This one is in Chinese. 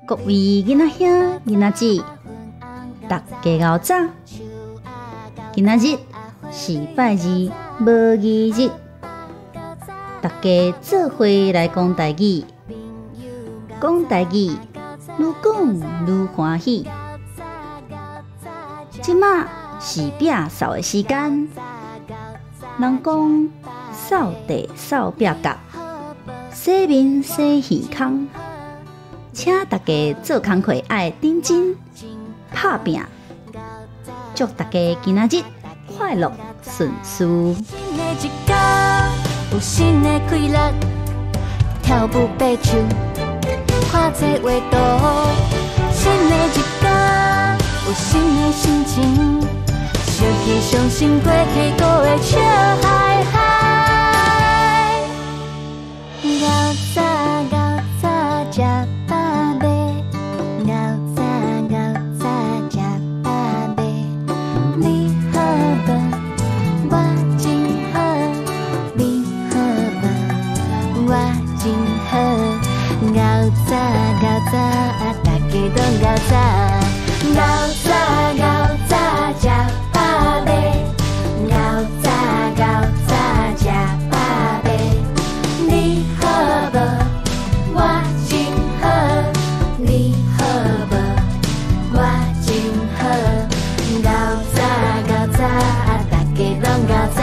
各位囡仔兄、囡仔姊，大家午早。今仔日是拜二无义日，大家做伙来讲台语。讲台语，愈讲愈欢喜。即马是摒扫的时间，人讲扫地扫壁角，洗面洗耳孔。请大家做工课爱认真拍拼，祝大家今仔日快乐顺遂。新的一天，有新的快乐，跳舞爬树，看这画图。新的一天，有新的心情，想起伤心过去过的笑嗨嗨。熬早熬早食饱未？熬早熬早食饱未？你好无？我真好，你好无？我真好。熬早熬早，大家拢熬早。熬早熬早食饱未？熬早熬早食饱未？你好无？我真好，你好无？我真好。熬早熬早，大家拢熬早。